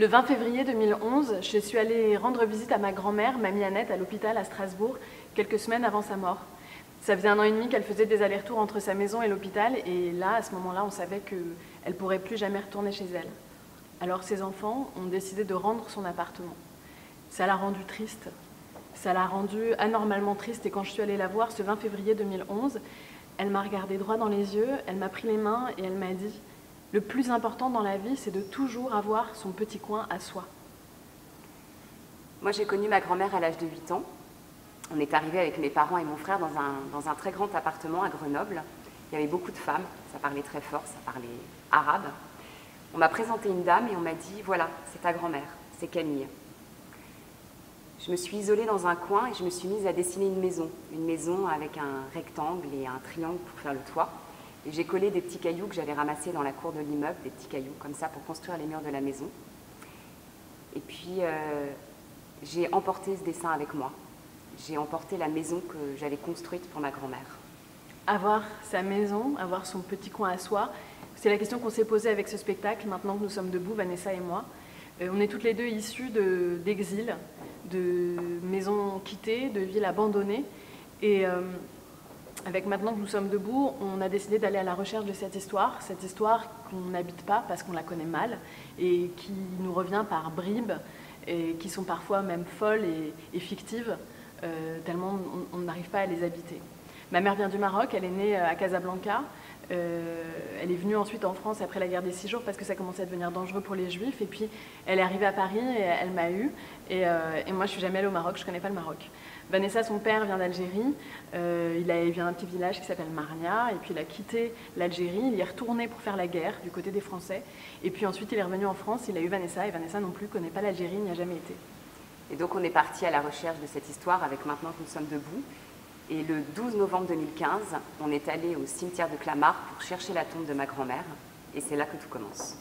Le 20 février 2011, je suis allée rendre visite à ma grand-mère, mamie Annette, à l'hôpital à Strasbourg, quelques semaines avant sa mort. Ça faisait 1 an et demi qu'elle faisait des allers-retours entre sa maison et l'hôpital, et là, à ce moment-là, on savait qu'elle ne pourrait plus jamais retourner chez elle. Alors ses enfants ont décidé de rendre son appartement. Ça l'a rendue triste. Ça l'a rendue anormalement triste, et quand je suis allée la voir ce 20 février 2011, elle m'a regardé droit dans les yeux, elle m'a pris les mains et elle m'a dit « Le plus important dans la vie, c'est de toujours avoir son petit coin à soi. » Moi, j'ai connu ma grand-mère à l'âge de 8 ans. On est arrivé avec mes parents et mon frère dans un très grand appartement à Grenoble. Il y avait beaucoup de femmes, ça parlait très fort, ça parlait arabe. On m'a présenté une dame et on m'a dit « Voilà, c'est ta grand-mère, c'est Camille. » Je me suis isolée dans un coin et je me suis mise à dessiner une maison avec un rectangle et un triangle pour faire le toit. Et j'ai collé des petits cailloux que j'avais ramassés dans la cour de l'immeuble, des petits cailloux comme ça pour construire les murs de la maison. Et puis j'ai emporté ce dessin avec moi. J'ai emporté la maison que j'avais construite pour ma grand-mère. Avoir sa maison, avoir son petit coin à soi, c'est la question qu'on s'est posée avec ce spectacle, maintenant que nous sommes debout, Vanessa et moi. On est toutes les deux issues d'exil, de maisons quittées, de villes abandonnées. Et avec Maintenant que nous sommes debout, on a décidé d'aller à la recherche de cette histoire qu'on n'habite pas parce qu'on la connaît mal et qui nous revient par bribes et qui sont parfois même folles et fictives, tellement on n'arrive pas à les habiter. Ma mère vient du Maroc, elle est née à Casablanca. Elle est venue ensuite en France après la guerre des 6 jours parce que ça commençait à devenir dangereux pour les Juifs. Et puis elle est arrivée à Paris et elle m'a eue. Et moi, je suis jamais allée au Maroc, je connais pas le Maroc. Vanessa, son père, vient d'Algérie. Il vient d'un petit village qui s'appelle Marnia. Et puis il a quitté l'Algérie. Il y est retourné pour faire la guerre du côté des Français. Et puis ensuite, il est revenu en France. Il a eu Vanessa. Et Vanessa non plus connaît pas l'Algérie, n'y a jamais été. Et donc on est parti à la recherche de cette histoire avec Maintenant que nous sommes debout. Et le 12 novembre 2015, on est allé au cimetière de Clamart pour chercher la tombe de ma grand-mère. Et c'est là que tout commence.